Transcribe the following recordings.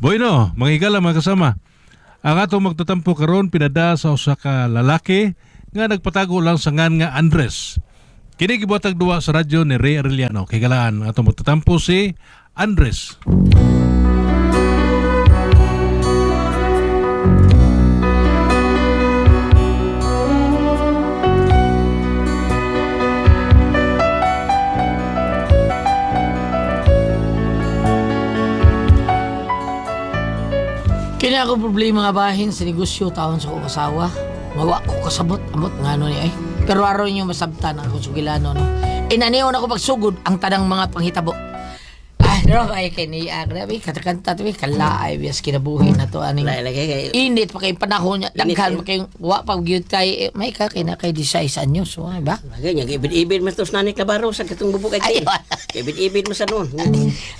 Bueno, mga higala mga kasama. Ang atong magtatampo karon pinada sa usa ka lalaki nga nagpatago lang sa ngan nga Andres. Kini gibuhatag duwa sa radyo ni Ray Arellano. Kay galaan atong magtatampo si Andres. Kini ako problema nga bahin sa negosyo taon sa kong asawa. Mawa ko kasabot, amot nga no ni ay. Pero araw niyo masabtan ako sugilano no. Inaniyon ako pagsugod ang tanang mga panghitabo. Ay, no, ay kini grabe kanta-kanta to kalaay bias kinabuhi na to aning. Lagay. Init pa kay panahon niya, daghan pa kay wa pa gyud kay may ka kay 16 anyos, so ba? Lagay niya, ibid-ibid mas tos nani kabaro sa katong bubuk ay. Ibid-ibid mo sa noon.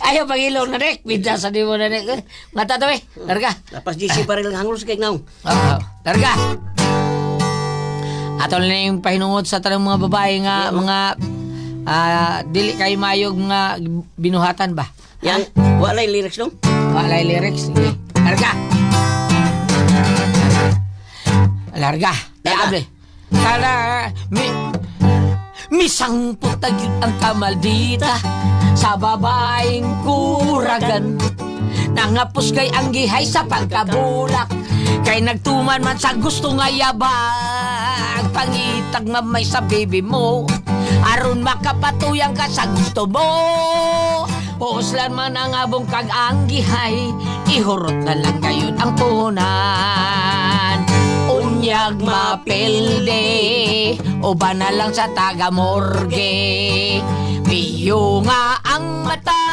Ayaw pagilong na rek, bidya sa di mo na rek. Ngata to larga. Tapos GC pa rin lang hangul sa kay naong. Larga. Ato na yung pahinungod sa tanong mga babae nga mga dili kay mayog mga binuhatan ba? Yan, walay lyrics dong. Walay lyrics. Sige. Larga. Larga. Larga. Tara, misang putag ang kamaldita sa babaeng kuragan. Nangapos kay ang gihay sa pagkabulak kay nagtuman man sa gusto nga yabang pangitag mamay sa baby mo aron makapatuyang ka sa gusto mo puslan man ang abong kag ang gihay ihurot na lang gayon ang puhunan unyag mapilde o ba na lang sa taga morgue piyo nga ang mata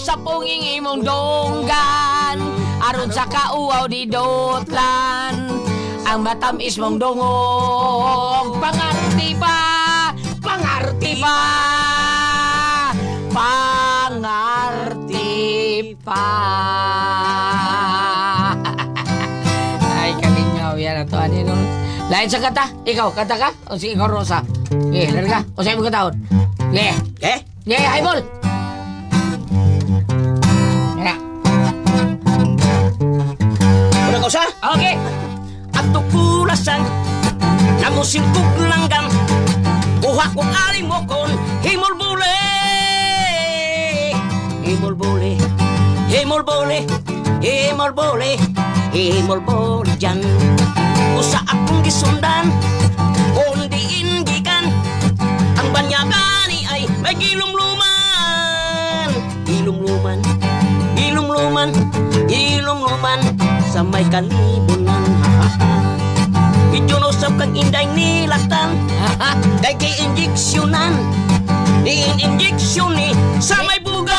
sa punging imong donggan aron sa kauaw di dotlan ang matamis mong dongog pangarti pa ay kalingaw yan ato ani no lain sa kata ikaw kata ka o si ikaw Rosa larga o sa imong katahon highball Una ko sa? okay At tukulasan namusin kog langgam kuha kong aling mo kon himol bule himol bule himol bule himol bule himol bule dyan usa akong gisundan kundi indikan ang banyagani ay may gilumluman gilumluman gilumluman gilumluman sa may kalibunan Idunusap kang inday nilatan Kay ki-injeksyonan Ni-injeksyon ni Sa may bugan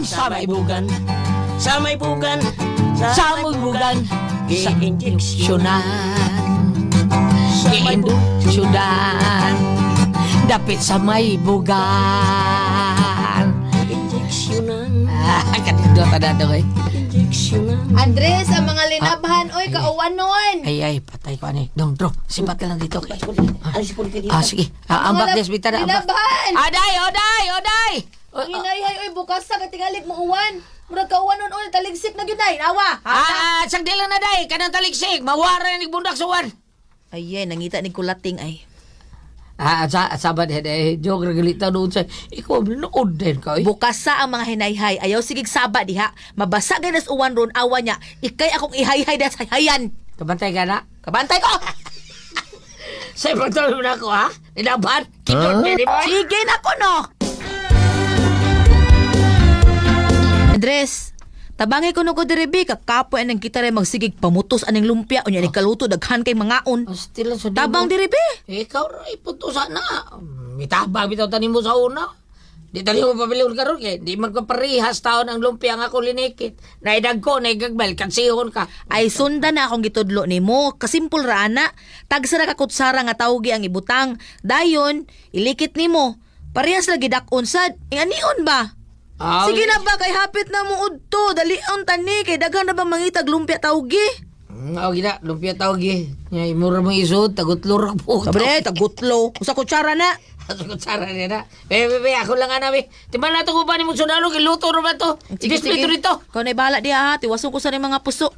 Sa may bugan Sa may bugan sa may bugan sa injeksyonan injeksyonan dapit sa may bugan Injeksyonan kanito tadado eh Andres, ang mga linabhan, oy, kauwan nun. ay patay ko ani dong sipat ka lang dito Alis po ka dito sige ambak des bitara ambak Linabhan. oday Ang inayhay, oy, bukas sa katingalik mo uwan. Murag kauwan nun, oy, taligsik na yun, ay, nawa. sagdi lang na day kanang taliksik mawara ni bundak suwan Ay, nangita ni kulating, ay. sabad joke regalita doon sa ikaw binood din ka Bukas sa ang mga hinayhay, ayaw sigig saba diha. Mabasa ganas uwan ron, awa niya. Ikay akong ihayhay das hayhayan. kabantay ka na Kabantay ko! sa pagtulong na ko ha inaban kidot ni mo Sige na ko, no! Andres, tabangay ko no ko diribi, kakapoy anang kita rin magsigig pamutos aning lumpia, o niya ni kaluto, daghan kay mangaon. still sa Tabang diribi! ikaw ray punto sana mitabang bitaw tanim mo sa una di tali mo pabilin karon kay di magpaparihas taon ang lumpia nga ko linikit naidag ko naigagbal kansihon ka Ay sundan na akong gitudlo nimo, kasimpul ra ana. Tagsara ka kutsara nga tawgi ang ibutang. Dayon, ilikit nimo. Parehas lagi dakon sad. Anion ba? Sige na ba kay hapit na mo udto, dalion tani kay daghan na ba mangitag lumpia tawgi? gina lumpia tawgi nya imura mo isod tagutlor po Sabre, tagutlo. Usa kutsara na. Pasok sara niya na. Ako lang nga namin. Timan na ito ko ba ni mong sundalo, kiluto naman to. I-display to rito. Kau na bahala diha ha. Tiwaso ko sa ni mga puso.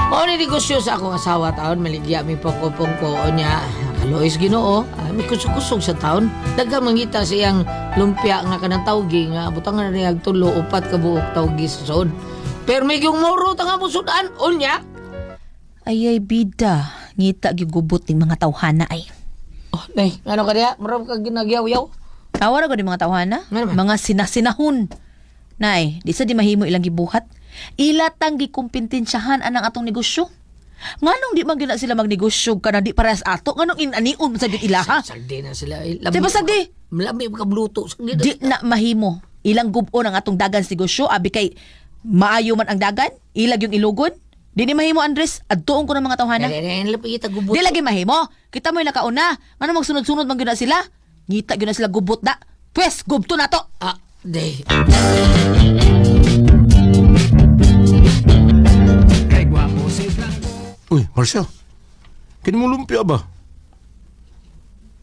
Mao ni negosyo sa akong asawa taon, maligya mi pangko-pangko niya. Kalois Ginoo, mi kusog-kusog sa taon. Daghang mangita siyang lumpia nga kanang tawgi nga butangan na niya tulo upat ka buok tawgi sa suod. Pero may yung moro tanga mo sudan unya. Ayay bida. Ngita gigubot ng mga tawhana ay. Oh, nay, ano ka diya? Marami ka ginagyaw-yaw. Tawara ko ng mga tawhana? Ano ba? Mga sinasinahon. Nay, di sa di mahimo ilang gibuhat. Ilatang gikumpintensyahan anang atong negosyo. Nganong di man gina sila magnegosyo kanang di parehas ato? Nganong inanion sa di ilaha? Sagdi na sila. Diba sagdi? Lami ka bluto. Sagdi na. Di na mahimo. Ilang gubon ang atong dagan sa negosyo. Abi kay maayo man ang dagan. Ilag yung ilugon. Di ni mahimo, Andres. Adtuon ko ng mga tawhana. Lapit kita gubot. Di lagi mahimo. Kita mo yung nakauna. Nganong magsunod-sunod man gyud na sila? Ngita gyud na sila gubot da. Pwes, gubto na to. Ah, day. Uy, Marcia. Kini mo lumpia ba?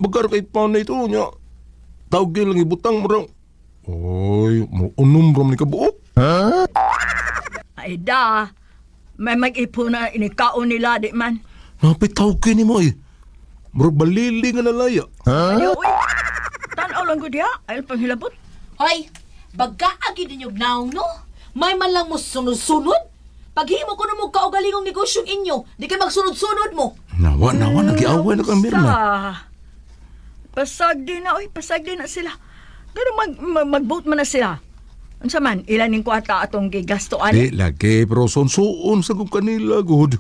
Bagar kay pa na ito niya. Tawag lang ibutang mo raw. Oy, mo unom ram ni kabuok. Ay da, may mag-ipo na inikaon nila di man. Napit tawag ni mo eh. Bro, balili nga nalaya. Ay, uy, tanaw lang ko diya, ay panghilabot. Hoy, bagkaagi din yung naong no? May man lang mo sunod-sunod? Paghimo ko na mo kaugalingong negosyong inyo, di kay magsunod-sunod mo. Nawa, nagiaway na kami rin na. Pasag din na, uy, pasag din na sila. Pero mag-vote man na sila. Unsa man, ilan ning kwata atong gigastoan? Di lagi, pero son-soon sa kong kanila, good.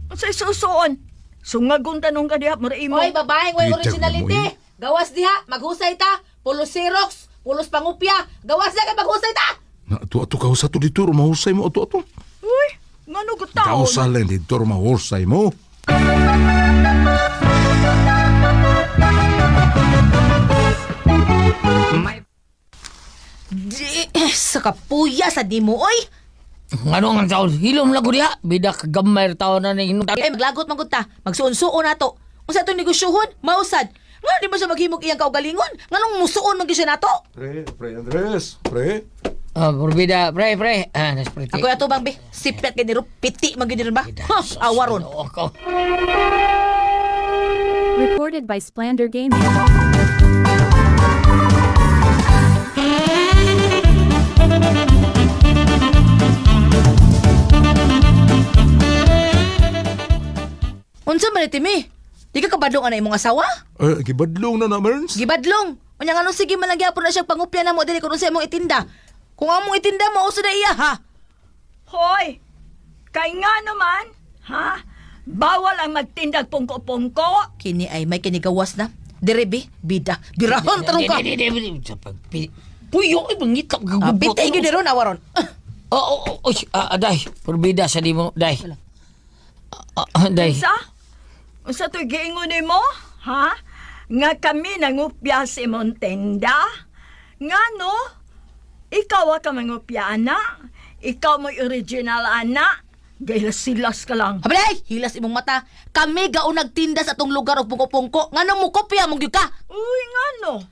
Unsay susuon? Sungagon tanong ka diha, mura imo. Hoy, babaeng way Itag originality. mo, Gawas diha, maghusay ta. Pulos Xerox, pulos pangupya. Gawas diha kay maghusay ta. Na, ato ka sa to dito, mahusay mo, ato. Uy, ngano ko Ikaw taon? sa lang dito, mahusay mo. Di, sa kapuya sa di mo, oy. Ano nga taon? Hilom lang ko diya. Bida kagamay taon na ni hinong. Eh, maglagot man gud ta. Magsuon-suon na to. Unsa to negosyohon? Mausad. Nga di ba siya maghimog iyang kaugalingon? Nganong musuon man gyud siya nato? Pre, Andres, pre. Ah, purbida, pre. Ah, nas pre. Ako ato bang be, sipet kay niro piti man gyud rin ba? Ha, awaron. Ako. Recorded by Splander Gaming. Unsa man iti mi? Di ka kabadlong ana imong asawa? Gibadlong na Merns. Gibadlong. Unya ngano sige man nagyapon na siya pangupya na mo dili kun unsa imong itinda. Kung among itinda mo usa na iya ha. Hoy, kay nga naman, ha? Bawal ang magtindag pungko-pungko. Kini ay may kinigawas na. Direbi, bida. Birahon tarong ka. Puyo, ay bangit ka gagubot. Bitay gyud ron awaron. Day. Purbida sa di mo, day. Day. Unsa to'y giingon nimo? Ha? Nga kami nangupya sa imong tenda? Nga no? Ikaw ka mangupya, anak? Ikaw mo original, anak? Gaylas-silas ka lang. Habalay, hilas imong mata. Kami gao nagtinda sa atong lugar og pungko-pungko. Ngano mo kopya mong gyud ka? Uy, nga no?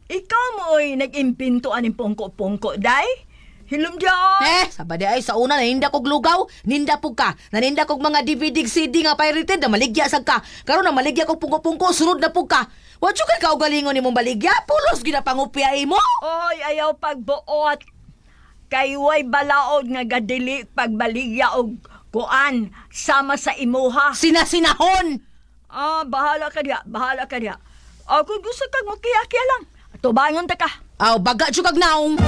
Ikaw mo'y nag-impinto aning pungko-pungko, day? Hilom diyan. Sabadi ay sa una naninda kog lugaw, ninda pug ka. Naninda kog mga DVD CD nga pirated na maligya sad ka. Karon na maligya kog pungko-pungko, sunod na pug ka. Wa jud kay kaugalingon nimong baligya, pulos gid na pangupya imo. Oy, ayaw pagbuot. Kay way balaod nga gadili pagbaligya og kuan sama sa imuha. Sinasinahon. Bahala ka diya. Ako gusto kag makiya-kiya lang. Tubangon ta ka. Aw baga jud kag naong.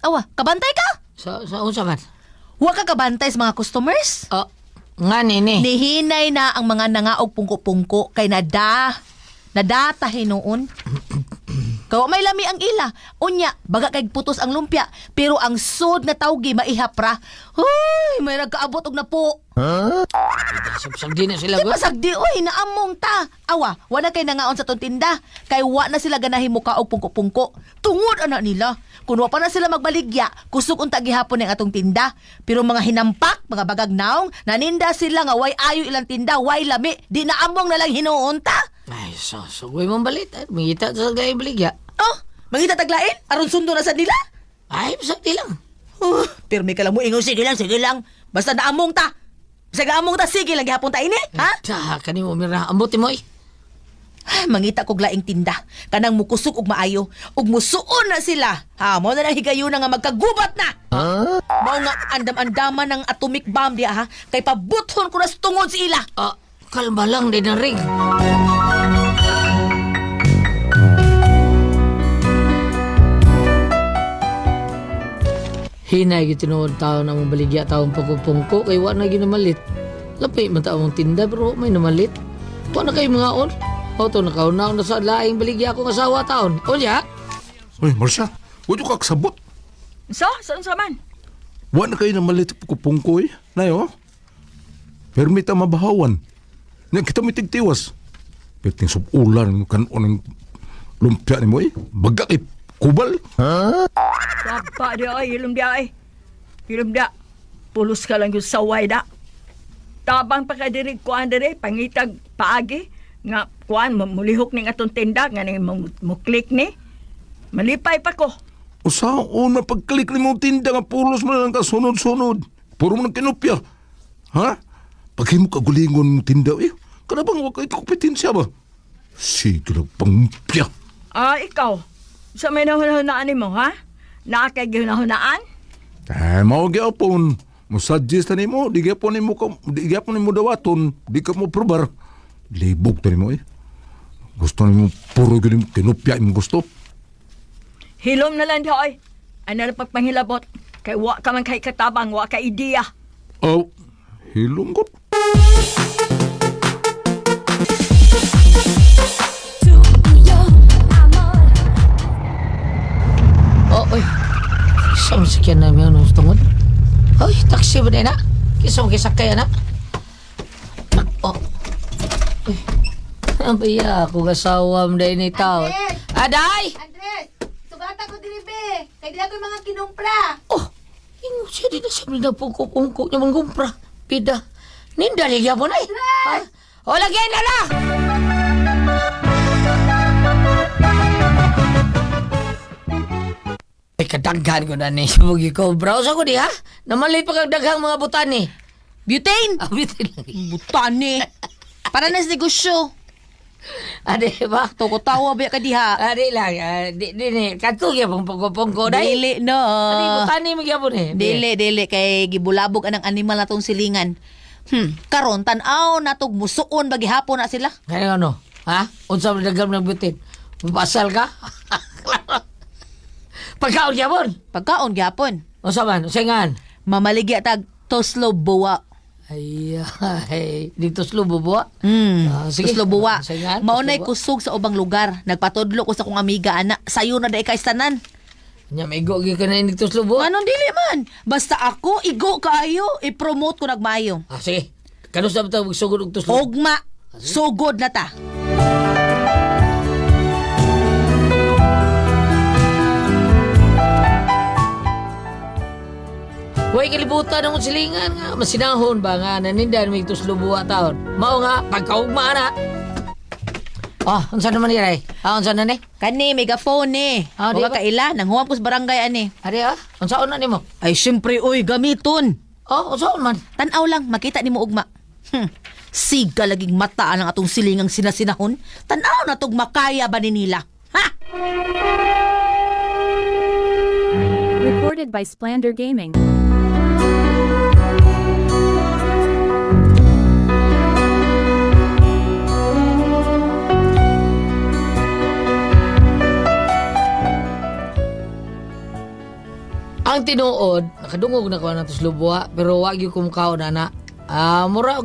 Awa, kabantay ka? Sa unsa man? Wa ka kabantay sa mga customers? Nga nini. Nihinay na ang mga nangaog pungko-pungko kay nadatahin noon. Kawa may lami ang ila. Unya, baga kay putos ang lumpia. Pero ang sod nga tawgi maihapra. Hoy, may nagkaabot og napo. Sabsag din na sila Di pasagdi, oy, naamong ta. Awa, wala kay nangaon sa tong tinda. Kay wa na sila ganahin muka og pungko-pungko. Tungod ana nila. Kung wa pa na sila magbaligya, kusog unta gihapon ang atong tinda. Pero mga hinampak, mga bagagnaong, naninda sila nga way ayo ilang tinda, way lami. Di naamong na lang hinuon ta. Ay, sasagway mong balit. Mangita sa gaya baligya. Oh, mangita taglain? Aron sundo na sa nila? Ay, pasagdi lang. Pirmi ka lang mo ingon, sige lang. Basta naamong ta. Basta naamong ta, sige lang gihapon ta ini, ha? Sa kanimo mira ambuti mo eh. Ay, mangita kog laing tinda. Kanang mukusog og maayo. Ug musuon na sila. Ha, mo na lang higayon na nga magkagubat na. Mao nga andam-andaman ng atomic bomb diya ha. Kay pabuthon ko na sa tungod si ila. Kalma lang din na ring. Hinay yung tinuod tao na mong baligya taong pagpupungko kay wa na ginamalit. Lapi man tao mong tinda pero may namalit. Wa na kayo mga on. O to nakauna na sa laing baligya akong asawa taon. O niya? Uy, Marsha, huwag yung kakasabot. So, saan sa man? Wa na kayo na malit pungkoy. Nayo, permit ang mabahawan. Nga kita may tigtiwas. Perting subulan kanon ng lumpia ni mo eh. Baga kay kubal. Papa dia ay, ilum dia ay. Ilum dia. Pulos ka lang yung saway da. Tabang pa ka diri, kuhan diri, pangitag paagi. Nga, kuhan, mulihok ning atong tinda, nga ning muklik ni. Malipay pa ko. O saan mapagklik ni mo tinda nga pulos mo na lang kasunod-sunod. Puro mo ng kinupya. Ha? Pagay mo kagulingon mong tinda eh. Kana bang wag kayo kompetensya ba? Sige lang pangupya. Ikaw. Sa may nahunahunaan mo, ha? Nakakay gihunahunaan? Mau gyapon. Mo suggest ni mo, di gyapon ni mo dawaton, di ka mo probar. Libog tani mo eh. Gusto ni mo puro gyud kinupya imong gusto. Hilom na lang di ay. Ano na pagpanghilabot? Kay wa ka man kay katabang, wa ka ideya. Oh, hilong ko. Oy. Isang sakyan na may anong tungod. Oy, taxi ba na? Kisang kisakay na? Oh. Uy. Abaya, ako kasawa mo dahil ni tao. Aday! Andres, sugata ko diri be. Kay di ako mga kinumpra. Oh, ingo siya din na siya na pungko-pungko niya manggumpra. Pida. Ninda ligya mo na eh. Ha? O, lagyan na lang! Ay, kadaghan ko na ni. Mugi ko. Browse ako di ha? Namalit pa kang daghang mga butani. Butane. Abitin lang. Butane. Para na sa negosyo. Ade ba? To ko tawa ba ka diha? Ade lang. Di. Katugya pong pungko-pungko. Dahil. Dili no. Ade, butani magyapon eh. Dili kay gibulabog anang animal natong silingan. Karon tan-aw natog musuon bagi hapon na sila. Kaya ano? Ha? Unsa mo daghang ng butin? Mapasal ka? Pagkaon yapon. Pagkaon gyapon. Unsa man? Usengan. Mamaligya tag toslo buwa. Ay, dito slubo buwa. Sige. Toslo buwa. Usengan. Maunay kusog sa ubang lugar. Nagpatudlo ko sa kong amiga ana. Sayo na dai kay tanan. Nya may go gi ka na dito slubo. Anong dili man? Basta ako igo kaayo, i-promote ko nagmayo. Sige. Kanus na ba magsugod og tuslo? Ogma, sugod na ta. Huwag kalibutan ng silingan nga. Masinahon ba nga nanindan may tuslo buwa taon. Mao nga, pagkaugma na. Unsa naman ni Ray? Unsa na ni? Kani, megaphone ni. Di Huwag ba? ka ila, nanghuwam ko sa barangay ani. Ari unsa na ni mo? Ay, syempre, oy, gamiton. Unsa man? Tanaw lang, makita ni mo ugma. Siga laging mata ang atong silingang sinasinahon. Tanaw na tog makaya ba ni nila? Ha? Recorded by Splander Gaming. Ang tinuod, nakadungog na ko na ito slubuha, pero wag yung kumukao na na. Mura,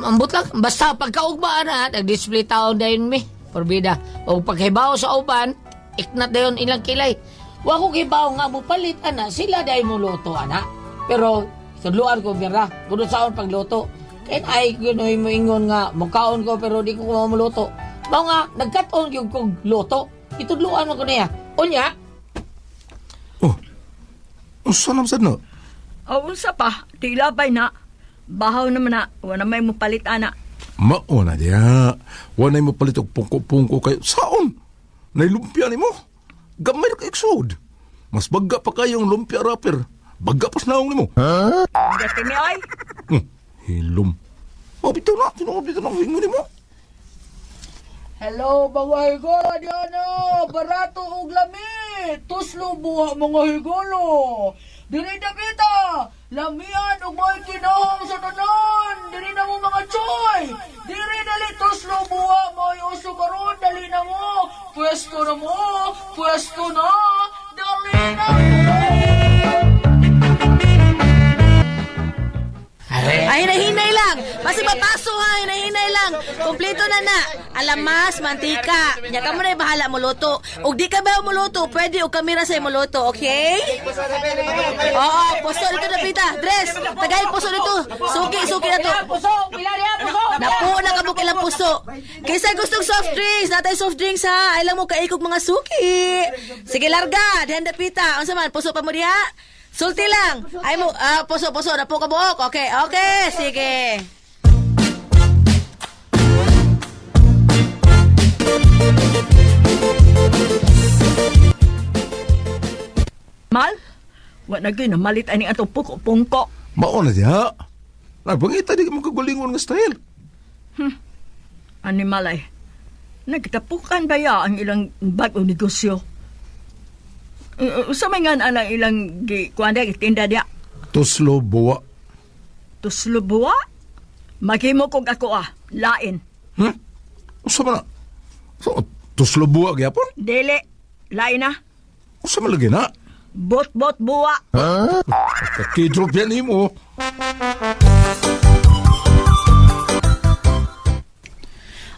ambot lang. Basta pagkaugmaan na, nag-display taon dahil mi. Porbida. O paghibaw sa uban, iknat dayon ilang kilay. Wa ko gibaw nga mo palit ana, sila day mo luto ana. Pero sudluan ko bira, kuno saon pagluto. Kaya ay kunoy mo ingon nga mukaon ko pero di ko mamuluto. Mao nga nagkat-on gyud kog luto. Itudluan mo ko niya. Unya, Oh, unsa naman sad na? O unsa pa, tilabay na. Bahaw naman na, wala may mo palit ana. Mao na diya. Wanay mo palit og pungko-pungko kayo. Saon? Nailumpia ni mo. Gamay na ka-exode. Mas bagga pa kayong lumpia rapper. Bagga pa sa naong ni mo. Dati ni ay, Hilom. Oh, bitaw na. Bitaw na. Hingo ni mo. Hello, mga higolo, Diana! Barato og lami! Tuslo buha, mga higolo! Dili na kita! Lamian og mga kinahong sa tanan! Dili na mo mga choy! Dili dali tuslo buha, mga uso karon, dali na mo! Pwesto na mo! Pwesto na! Dali na mo! Ay, hinahinay lang. Basi papaso ha, hinahinay lang. Kompleto na na. Alamas, mantika. Nya ka mo na bahala mo luto. Ug di ka ba mo luto, pwede og kamera sa mo luto, okay? Oo, puso dito na pita. Dress, tagay puso dito. Suki na to. puso, pila diha puso. Napo na ka mo ilang puso. Kaysa gustong soft drinks, natay soft drinks ha. Ay lang mo kaikog mga suki. Sige larga, handa pita. Unsa man, puso pa mo diha? Sulti lang. Ay mo, puso, napo ka buok. Okay, sige. mal? Wala gyud na malit ani ato pungko. Mao na diya. Nagbangita di mo kagulingon nga style. Ani malay. Nagtapukan ba ya ang ilang bago negosyo? Sa mga anang ilang kuanda tinda dia. Tuslo buwa. Tuslubuwa? Maghimo kog ako lain. Unsa man na? So, tuslo buwa gyapon? Dili, lain na. Unsa man lagi na? Bot buwa. Kakidrop yan mo.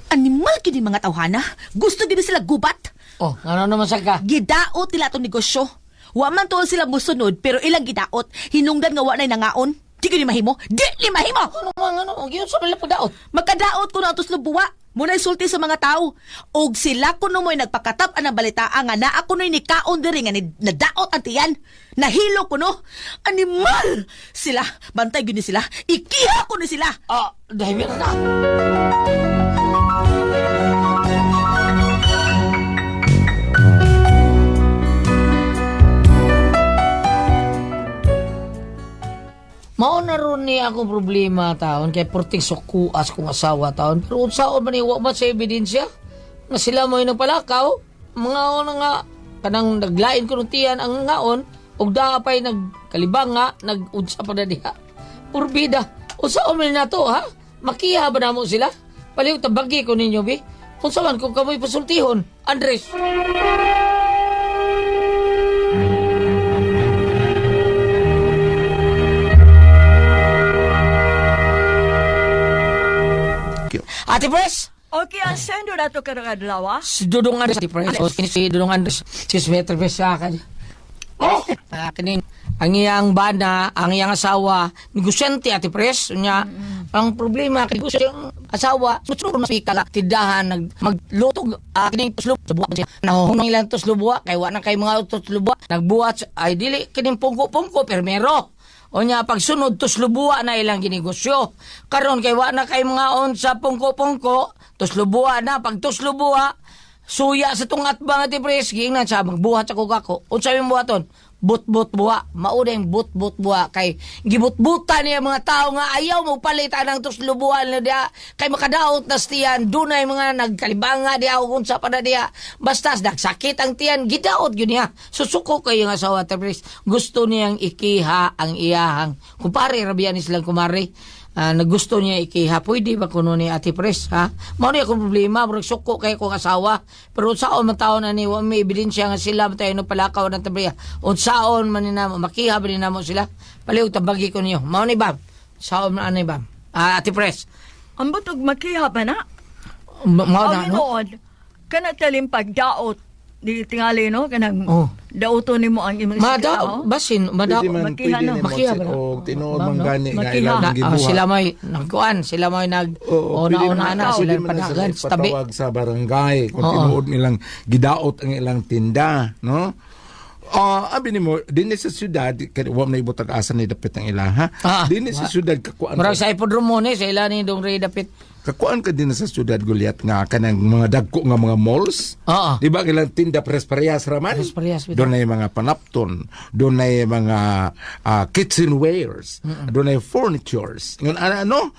Animal gini mga tawhana. Gusto gini sila gubat. Oh, ano naman sa ka? Gidaot nila itong negosyo. Wa man tuol sila musunod, pero ilang gidaot. Hinungdan nga wa na'y nangaon. Di ko ni mahimo. Di ni mahimo! Ano, yun sa pala pagdaot. Magkadaot ko na ito lubuwa. Muna'y sulti sa mga tao. Og sila kuno mo'y nagpakatap ang balitaan nga na ako no'y nikaon diri nga nadaot ang tiyan. Nahilo ko no. Animal! Sila, bantay gini sila. Ikiha ko ni sila. Dahil na. Mao na ron ni ako problema taon kay porting sukuas kong asawa taon pero unsaon man ni wa ba sa ebidensya nga sila mo nagpalakaw mga ona nga kanang naglain ko ng tiyan ang ngaon ug daapay nagkalibang nga nag-unsa pa na diha purbida unsaon man nato ha makiha ba namo sila paliw tabagi ko ninyo bi unsa man kung kamoy pasultihon Andres. Ate Pres! Okay, ang sendo na to kadalawa. Si Dudong Andres, Ate Pres. O, si Dudong Andres. Si Sweater Pres sa akin. Kanin, ang iyang bana, ang iyang asawa, negosyante, Ate Pres. Nya, ang problema, kaya gusto yung asawa, gusto ko masika, tindahan, magluto, kining tuslo, subuha siya. Nahuhunang ilang tuslo buwa, kaya wala kay mga tuslo buwa. Nagbuhat, ay dili, kining pungko-pungko, permero. O niya, pagsunod, tuslubuwa na ilang ginegosyo. Karon kay wa na kay mga on sa pungko-pungko, tuslubuwa na. Pag tuslubuwa, suya sa tungat ba nga tipres, giingnan siya, magbuhat sa kukako. Unsa yung buhaton? But-but buwa. Mauna yung but-but buwa. Kay gibut-butan niya mga tao nga ayaw mo palitan ng tuslubuhan na diya. Kay makadaot na tiyan, dunay mga nagkalibanga diya, unsa pa na diya. Basta nagsakit ang tiyan, gidaot yun niya. Susuko kayo nga sa waterpres. Gusto niyang ikiha ang iyahang. Kumpare, rabianis lang kumare. Nagusto niya ikiha. Pwede ba kuno ni Ate Pres, ha? Mao ni akong problema, murag suko kay kong asawa. Pero unsaon man taon na ni, wa may ebidensya nga sila tayo no palakaw ng tabriya. Unsaon man ni namo, makiha ba ni namo sila? Paliw tabagi ko niyo. Mao ni Bam. Saon man ani Bam? Ate Pres. Ang butog makiha ba na? Mao Ang na no? inood, kana talim pagdaot, di tingali no kanang Oh. dauto nimo ang imong Mada, basin, mada. Pwede man, makiha, pwede no? ni Makiha mo ba? o tinuod Ma'am, man no? gani nga Makiha. ilang gibuhat. Sila may nagkuan, sila may una-una na, sila panagan sa tabi. Patawag sa barangay kung Oo. tinuod nilang gidaot ang ilang tinda, no? Abi ni mo, din sa syudad, kaya wala na ibutag asa ni dapit ang ila, ha? Din sa syudad, kakuan Murag sa ipodromo ni, sa ila ni Dong Ray Dapit. kakuan ka din sa syudad Goliath nga kanang mga dagko nga mga malls. Oo. Di ba ilang tinda parehas raman? Parehas, bitaw. Doon ay mga panapton, doon ay mga kitchenwares, doon ay furnitures. Ngun ano?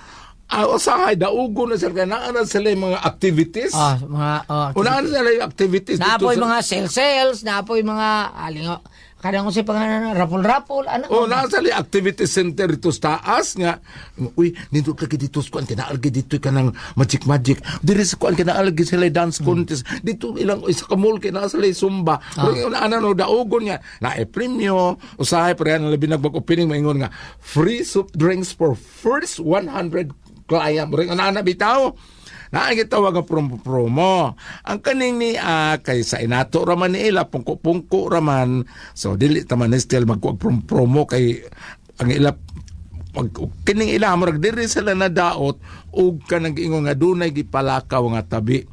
Usahay daugo na sila na sila yung mga activities. Mga, Una na sila yung activities naapoy dito sa- mga sales, naapoy mga, aling, kadang ko si pangalan, rapol-rapol, ano? nasa li activity center dito sa taas nga. Uy, nindot lagi dito sa kuan kinaalgi dito ka ng magic. Diri sa kuan kinaalgi sila dance contest. Dito ilang isa ka mall kina sila zumba. Pero ano daugon nga na premyo usahay pa rin labi nagbag-opening maingon nga free soft drinks for first 100 client. Ring ana bitaw. Naagitawag nga promo. Ang kaning ni kay sa inato raman ni ila pungko raman. So dili taman still promo kay ang ila kining ila murag diri sila na daot ug kanang giingon nga dunay gipalakaw nga tabi.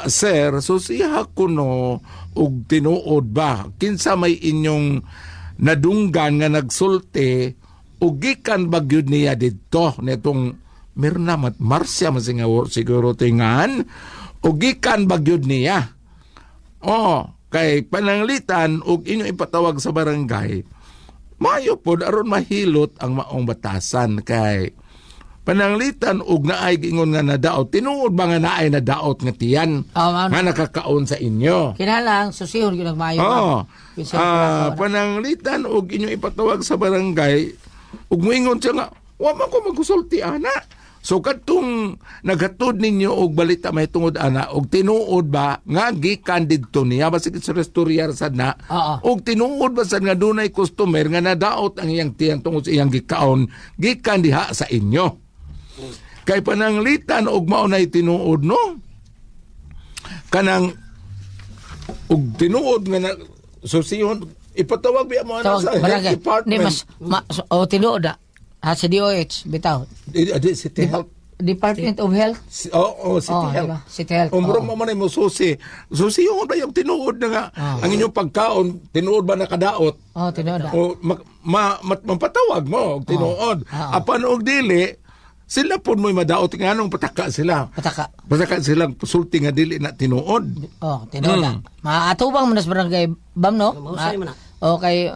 Sir, so siya kuno ug tinuod ba kinsa may inyong nadunggan nga nagsulti ug gikan ba gyud niya didto netong meron na Marcia siguro tingan o gikan bagyod niya. Kay pananglitan og inyo ipatawag sa barangay. Mayo pod aron mahilot ang maong batasan kay pananglitan og naay gingon nga nadaot tinuod ba nga naay nadaot nga tiyan nga nakakaon sa inyo. Kinalang, susihon yun ang mayo. Pananglitan og inyo ipatawag sa barangay ug moingon siya nga wa man ko magkusulti ana. So katong naghatod ninyo og balita may tungod ana og tinuod ba nga gikan didto niya basig sa restoryar sad na og tinuod ba sad nga dunay customer nga nadaot ang iyang tiyan tungod sa iyang gikaon gikan diha sa inyo. Kay pananglitan og mao nay tinuod no. Kanang og tinuod nga so siyon ipatawag biya mo ana sa health department. Tinuod da. Sa DOH, bitaw. City Health. Department of Health. City Health. Diba? City Health. Umuro mo man mo susi. Susi yung ba yung tinuod na nga ang inyong pagkaon, tinuod ba nakadaot? Tinuod. O mapatawag mo, tinuod. Apan og dili, sila po mo'y madaot nga nung pataka sila. Pataka silang sulti nga dili na tinuod. Tinuod. Maatubang mo na sa barangay, Bam, no? Okay,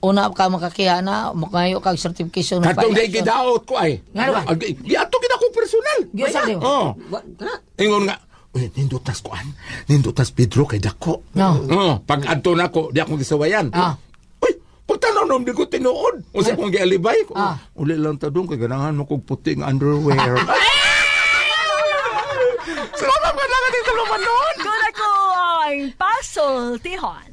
una ka makakiha na, makayo kag certification. Katong day gidaot ko ay. Nga ba? Giato gid ako personal. Giusa di mo? Ingon nga, nindutas ko an. Nindutas Pedro kay dako. No. Pag adto nako, di ako gisawayan. Uy, pagtanaw nom di ko tinuod. Usa kong gialibay ko. Uli lang tadong kay ganahan mo kog puting underwear. Salamat ka lang dito lumanon. Kung ako ang pasultihon.